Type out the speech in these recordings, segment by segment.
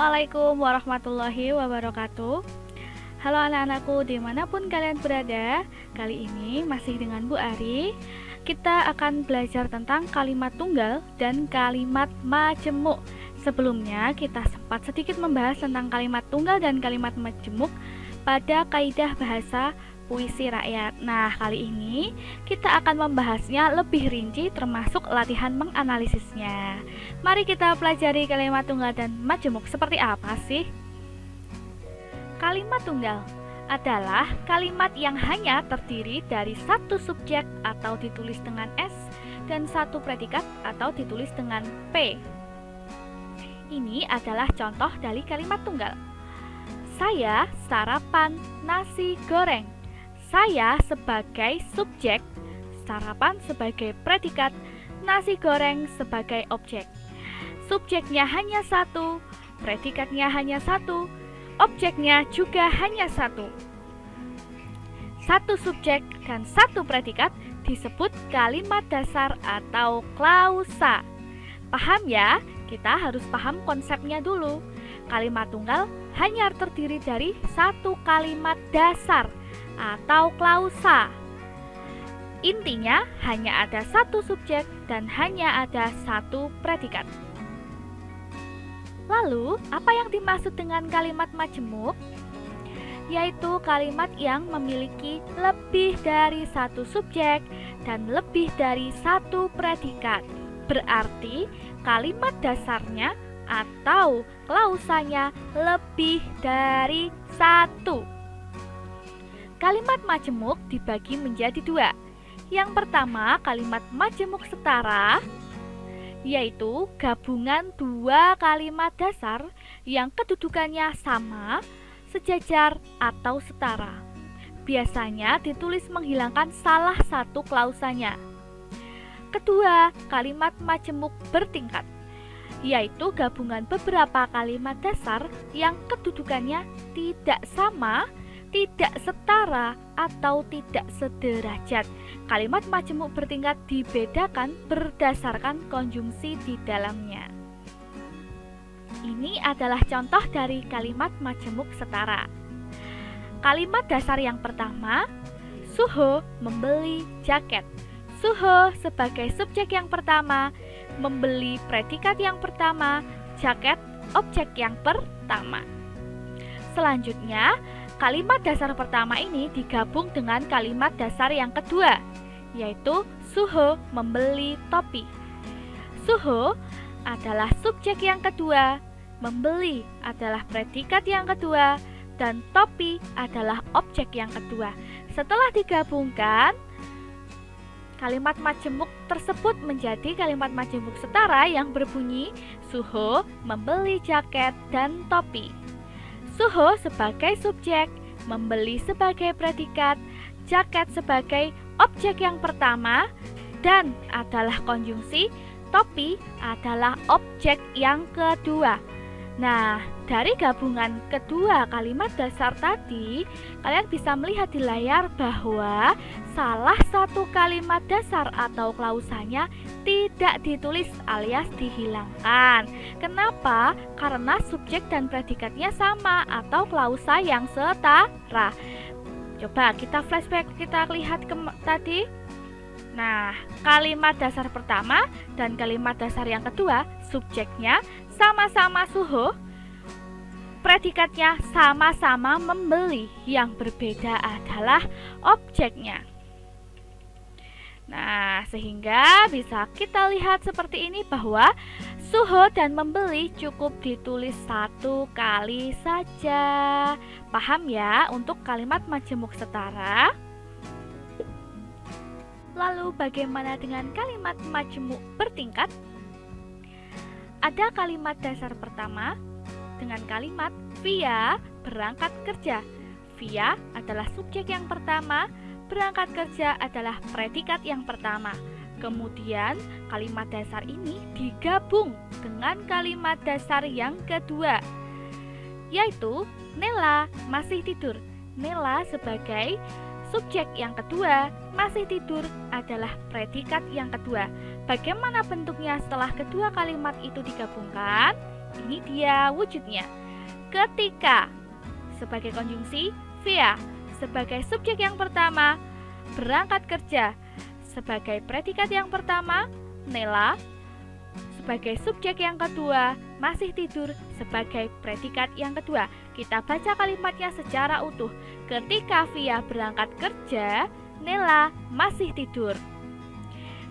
Assalamualaikum warahmatullahi wabarakatuh. Halo anak-anakku dimanapun kalian berada. Kali ini masih dengan Bu Ari. Kita akan belajar tentang kalimat tunggal dan kalimat majemuk. Sebelumnya kita sempat sedikit membahas tentang kalimat tunggal dan kalimat majemuk pada kaidah bahasa puisi rakyat. Nah, kali ini kita akan membahasnya lebih rinci termasuk latihan menganalisisnya. Mari kita pelajari kalimat tunggal dan majemuk seperti apa sih? Kalimat tunggal adalah kalimat yang hanya terdiri dari satu subjek atau ditulis dengan S dan satu predikat atau ditulis dengan P. Ini adalah contoh dari kalimat tunggal. Saya sarapan nasi goreng. Saya sebagai subjek, sarapan sebagai predikat, nasi goreng sebagai objek. Subjeknya hanya satu, predikatnya hanya satu, objeknya juga hanya satu. Satu subjek dan satu predikat disebut kalimat dasar atau klausa. Paham ya? Kita harus paham konsepnya dulu. Kalimat tunggal hanya terdiri dari satu kalimat dasar atau klausa. Intinya hanya ada satu subjek dan hanya ada satu predikat. Lalu, apa yang dimaksud dengan kalimat majemuk? Yaitu kalimat yang memiliki lebih dari satu subjek dan lebih dari satu predikat. Berarti kalimat dasarnya atau klausanya lebih dari satu. Kalimat majemuk dibagi menjadi dua. Yang pertama, kalimat majemuk setara, yaitu gabungan dua kalimat dasar yang kedudukannya sama, sejajar, atau setara. Biasanya ditulis menghilangkan salah satu klausanya. Kedua, kalimat majemuk bertingkat, yaitu gabungan beberapa kalimat dasar yang kedudukannya tidak sama, tidak setara, atau tidak sederajat. Kalimat majemuk bertingkat dibedakan berdasarkan konjungsi di dalamnya. Ini adalah contoh dari kalimat majemuk setara. Kalimat dasar yang pertama, Suho membeli jaket. Suho sebagai subjek yang pertama, membeli predikat yang pertama, jaket objek yang pertama. Selanjutnya, kalimat dasar pertama ini digabung dengan kalimat dasar yang kedua, yaitu Suho membeli topi. Suho adalah subjek yang kedua, membeli adalah predikat yang kedua, dan topi adalah objek yang kedua. Setelah digabungkan, kalimat majemuk tersebut menjadi kalimat majemuk setara yang berbunyi Suho membeli jaket dan topi. Suho sebagai subjek, membeli sebagai predikat, jaket sebagai objek yang pertama, dan adalah konjungsi, topi adalah objek yang kedua. Nah, dari gabungan kedua kalimat dasar tadi, kalian bisa melihat di layar bahwa salah satu kalimat dasar atau klausanya tidak ditulis alias dihilangkan. Kenapa? Karena subjek dan predikatnya sama atau klausa yang setara. Coba kita flashback, kita lihat tadi. Nah, kalimat dasar pertama dan kalimat dasar yang kedua, subjeknya sama-sama Suho, predikatnya sama-sama membeli, yang berbeda adalah objeknya. Nah, sehingga bisa kita lihat seperti ini bahwa Suho dan membeli cukup ditulis satu kali saja. Paham ya untuk kalimat majemuk setara? Lalu bagaimana dengan kalimat majemuk bertingkat? Ada kalimat dasar pertama dengan kalimat Via berangkat kerja. Via adalah subjek yang pertama, berangkat kerja adalah predikat yang pertama. Kemudian kalimat dasar ini digabung dengan kalimat dasar yang kedua, yaitu Nela masih tidur. Nela sebagai subjek yang kedua, masih tidur adalah predikat yang kedua. Bagaimana bentuknya setelah kedua kalimat itu digabungkan? Ini dia wujudnya. Ketika sebagai konjungsi, via sebagai subjek yang pertama, berangkat kerja sebagai predikat yang pertama, Nela sebagai subjek yang kedua, masih tidur sebagai predikat yang kedua. Kita baca kalimatnya secara utuh. Ketika Via berangkat kerja, Nela masih tidur.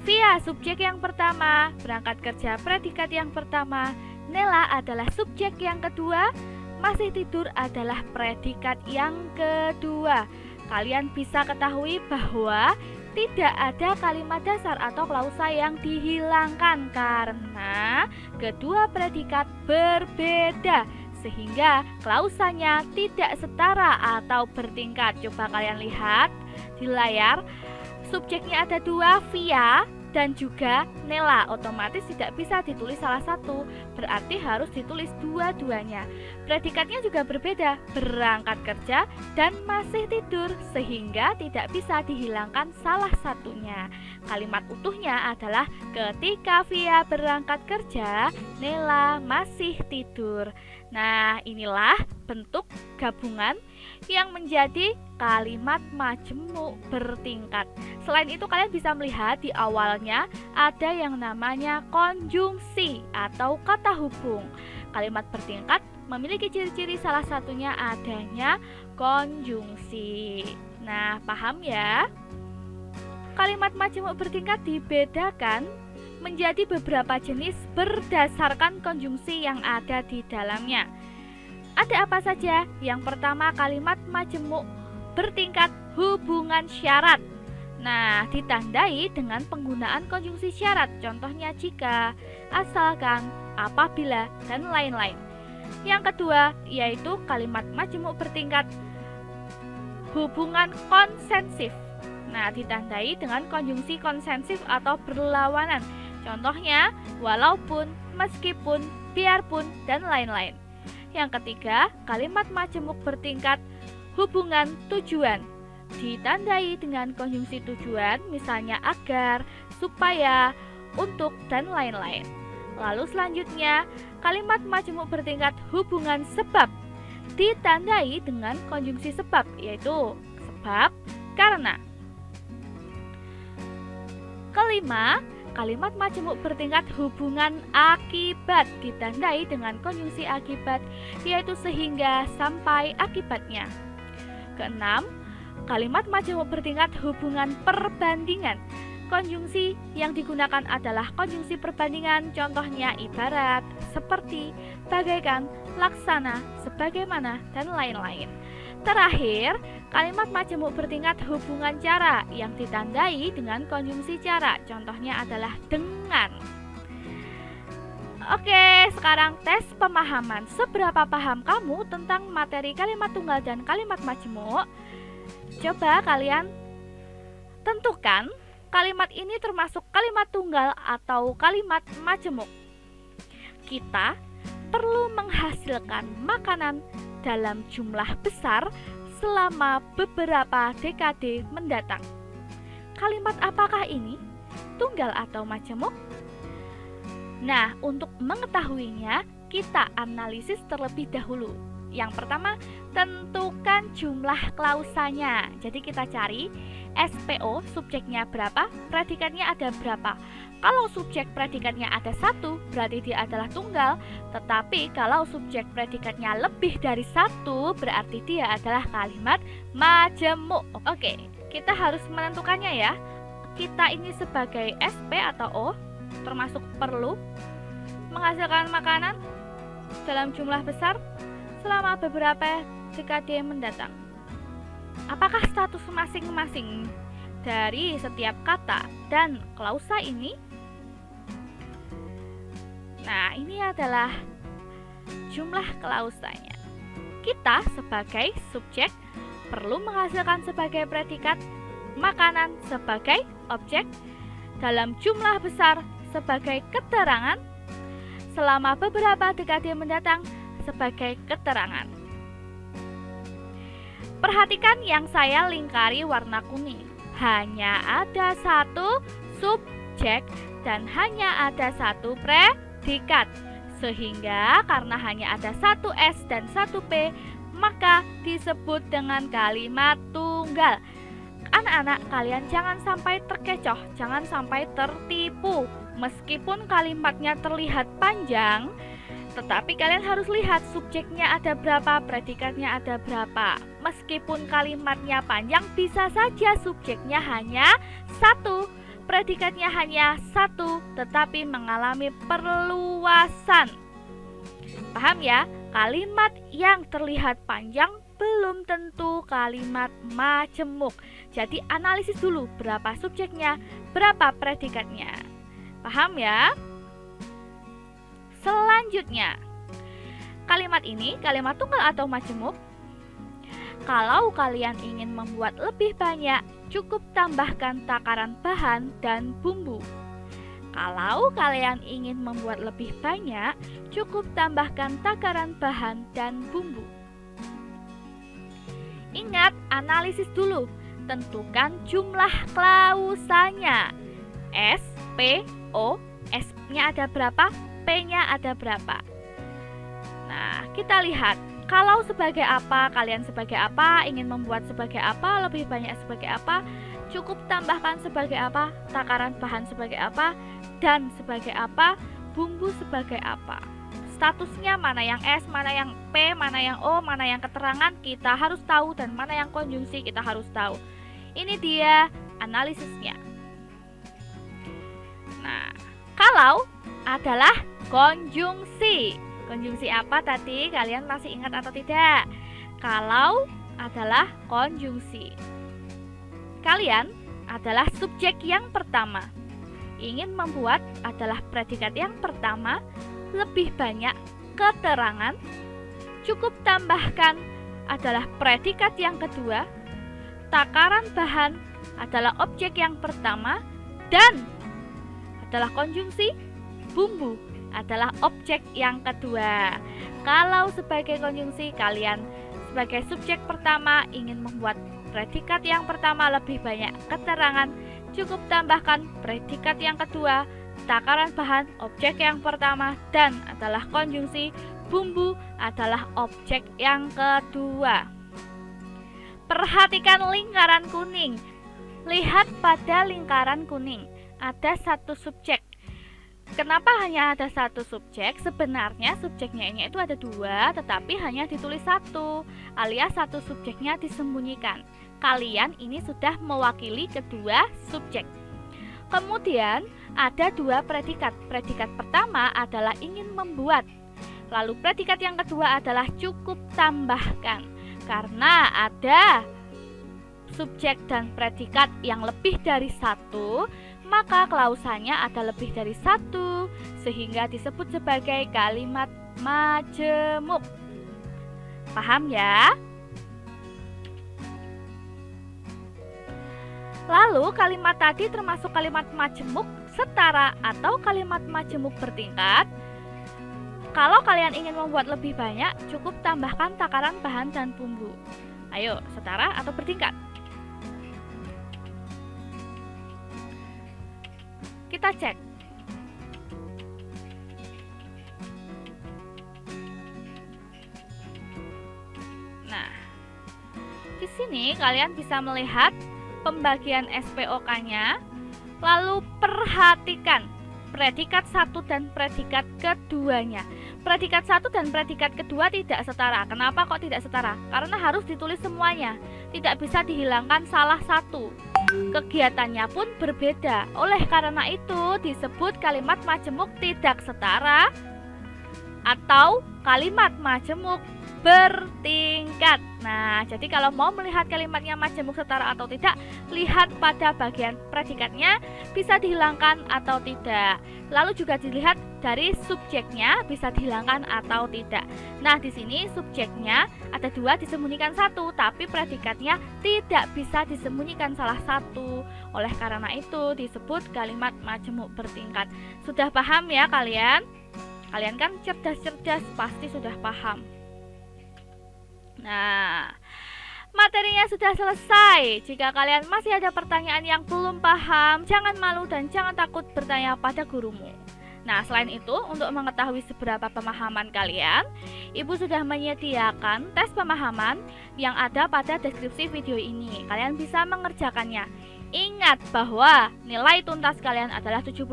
Via subjek yang pertama, berangkat kerja predikat yang pertama, Nela adalah subjek yang kedua, masih tidur adalah predikat yang kedua. Kalian bisa ketahui bahwa tidak ada kalimat dasar atau klausa yang dihilangkan karena kedua predikat berbeda, sehingga klausanya tidak setara atau bertingkat. Coba kalian lihat di layar, subjeknya ada dua, Via dan juga Nela. Otomatis tidak bisa ditulis salah satu, berarti harus ditulis dua-duanya. Predikatnya juga berbeda, berangkat kerja dan masih tidur, sehingga tidak bisa dihilangkan salah satunya. Kalimat utuhnya adalah ketika Via berangkat kerja, Nela masih tidur. Nah, inilah bentuk gabungan yang menjadi kalimat majemuk bertingkat. Selain itu, kalian bisa melihat di awalnya ada yang namanya konjungsi atau kata hubung. Kalimat bertingkat memiliki ciri-ciri, salah satunya adanya konjungsi. Nah, paham ya? Kalimat majemuk bertingkat dibedakan menjadi beberapa jenis berdasarkan konjungsi yang ada di dalamnya. Ada apa saja? Yang pertama, kalimat majemuk bertingkat hubungan syarat. Nah, ditandai dengan penggunaan konjungsi syarat. Contohnya jika, asalkan, apabila, dan lain-lain. Yang kedua, yaitu kalimat majemuk bertingkat hubungan konsensif. Nah, ditandai dengan konjungsi konsensif atau berlawanan. Contohnya, walaupun, meskipun, biarpun, dan lain-lain. Yang ketiga, kalimat majemuk bertingkat hubungan tujuan. Ditandai dengan konjungsi tujuan, misalnya agar, supaya, untuk, dan lain-lain. Lalu selanjutnya, kalimat majemuk bertingkat hubungan sebab. Ditandai dengan konjungsi sebab, yaitu sebab, karena. Kelima, kalimat majemuk bertingkat hubungan akibat. Ditandai dengan konjungsi akibat, yaitu sehingga, sampai, akibatnya. Keenam, kalimat majemuk bertingkat hubungan perbandingan. Konjungsi yang digunakan adalah konjungsi perbandingan, contohnya ibarat, seperti, bagaikan, laksana, sebagaimana, dan lain-lain. Terakhir, kalimat majemuk bertingkat hubungan cara yang ditandai dengan konjungsi cara, contohnya adalah dengan. Oke, sekarang tes pemahaman. Seberapa paham kamu tentang materi kalimat tunggal dan kalimat majemuk? Coba kalian tentukan kalimat ini termasuk kalimat tunggal atau kalimat majemuk. Kita perlu menghasilkan makanan dalam jumlah besar selama beberapa dekade mendatang. Kalimat apakah ini? Tunggal atau majemuk? Nah, untuk mengetahuinya, kita analisis terlebih dahulu. Yang pertama, tentukan jumlah klausanya. Jadi kita cari SPO, subjeknya berapa, predikatnya ada berapa. Kalau subjek predikatnya ada satu, berarti dia adalah tunggal. Tetapi kalau subjek predikatnya lebih dari satu, berarti dia adalah kalimat majemuk. Oke, kita harus menentukannya ya. Kita ini sebagai SP atau O, termasuk perlu menghasilkan makanan dalam jumlah besar selama beberapa dekade mendatang. Apakah status masing-masing dari setiap kata dan klausa ini? Nah, ini adalah jumlah klausanya. Kita sebagai subjek perlu menghasilkan sebagai predikat, makanan sebagai objek, dalam jumlah besar sebagai keterangan, selama beberapa dekade mendatang sebagai keterangan. Perhatikan yang saya lingkari warna kuning. Hanya ada satu subjek dan hanya ada satu predikat. Sehingga karena hanya ada satu S dan satu P, maka disebut dengan kalimat tunggal. Anak-anak, kalian jangan sampai terkecoh, jangan sampai tertipu. Meskipun kalimatnya terlihat panjang, tetapi kalian harus lihat subjeknya ada berapa, predikatnya ada berapa. Meskipun kalimatnya panjang, bisa saja subjeknya hanya satu, predikatnya hanya satu, tetapi mengalami perluasan. Paham ya? Kalimat yang terlihat panjang belum tentu kalimat majemuk. Jadi analisis dulu berapa subjeknya, berapa predikatnya. Paham ya? Selanjutnya, kalimat ini kalimat tunggal atau majemuk? Kalau kalian ingin membuat lebih banyak, cukup tambahkan takaran bahan dan bumbu. Kalau kalian ingin membuat lebih banyak, cukup tambahkan takaran bahan dan bumbu. Ingat, analisis dulu. Tentukan jumlah klausanya. S, P, O, S-nya ada berapa? P-nya ada berapa? Nah, kita lihat. Kalau sebagai apa, kalian sebagai apa, ingin membuat sebagai apa, lebih banyak sebagai apa, cukup tambahkan sebagai apa, takaran bahan sebagai apa, dan sebagai apa, bumbu sebagai apa. Statusnya mana yang S, mana yang P, mana yang O, mana yang keterangan kita harus tahu, dan mana yang konjungsi kita harus tahu. Ini dia analisisnya. Nah, kalau adalah konjungsi. Konjungsi apa tadi? Kalian masih ingat atau tidak? Kalau adalah konjungsi. Kalian adalah subjek yang pertama. Ingin membuat adalah predikat yang pertama, lebih banyak keterangan, cukup tambahkan adalah predikat yang kedua, takaran bahan adalah objek yang pertama, dan adalah konjungsi, bumbu adalah objek yang kedua. Kalau sebagai konjungsi, kalian sebagai subjek pertama ingin membuat predikat yang pertama lebih banyak keterangan, cukup tambahkan predikat yang kedua, takaran bahan objek yang pertama, dan adalah konjungsi, bumbu adalah objek yang kedua. Perhatikan lingkaran kuning. Lihat pada lingkaran kuning, ada satu subjek. Kenapa hanya ada satu subjek? Sebenarnya subjeknya ini itu ada dua, tetapi hanya ditulis satu, alias satu subjeknya disembunyikan. Kalian ini sudah mewakili kedua subjek. Kemudian ada dua predikat. Predikat pertama adalah ingin membuat. Lalu predikat yang kedua adalah cukup tambahkan. Karena ada subjek dan predikat yang lebih dari satu, maka klausanya ada lebih dari satu, sehingga disebut sebagai kalimat majemuk. Paham ya? Lalu kalimat tadi termasuk kalimat majemuk setara atau kalimat majemuk bertingkat. Kalau kalian ingin membuat lebih banyak, cukup tambahkan takaran bahan dan bumbu. Ayo, setara atau bertingkat? Kita cek. Nah, di sini kalian bisa melihat pembagian SPOK-nya, lalu perhatikan predikat satu dan predikat keduanya. Predikat satu dan predikat kedua tidak setara. Kenapa kok tidak setara? Karena harus ditulis semuanya, tidak bisa dihilangkan salah satu. Kegiatannya pun berbeda. Oleh karena itu disebut kalimat majemuk tidak setara atau kalimat majemuk bertingkat. Nah, jadi kalau mau melihat kalimatnya majemuk setara atau tidak, lihat pada bagian predikatnya bisa dihilangkan atau tidak. Lalu juga dilihat dari subjeknya bisa dihilangkan atau tidak. Nah, di sini subjeknya ada dua disembunyikan satu, tapi predikatnya tidak bisa disembunyikan salah satu. Oleh karena itu disebut kalimat majemuk bertingkat. Sudah paham ya kalian? Kalian kan cerdas-cerdas, pasti sudah paham. Nah, materinya sudah selesai. Jika kalian masih ada pertanyaan yang belum paham, jangan malu dan jangan takut bertanya pada gurumu. Nah, selain itu, untuk mengetahui seberapa pemahaman kalian, Ibu sudah menyediakan tes pemahaman yang ada pada deskripsi video ini. Kalian bisa mengerjakannya. Ingat bahwa nilai tuntas kalian adalah 75.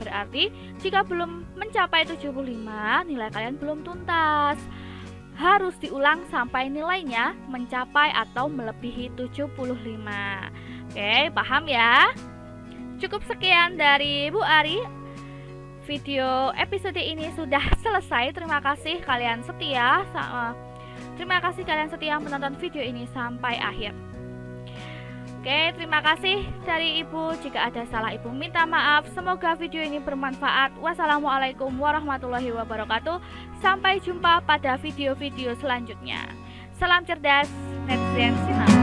Berarti jika belum mencapai 75, nilai kalian belum tuntas. Harus diulang sampai nilainya mencapai atau melebihi 75. Oke, paham ya? Cukup sekian dari Bu Ari. Video episode ini sudah selesai. Terima kasih kalian setia menonton video ini sampai akhir. Oke, terima kasih dari Ibu. Jika ada salah, Ibu minta maaf. Semoga video ini bermanfaat. Wassalamualaikum warahmatullahi wabarakatuh. Sampai jumpa pada video-video selanjutnya. Salam cerdas, netizen sinar.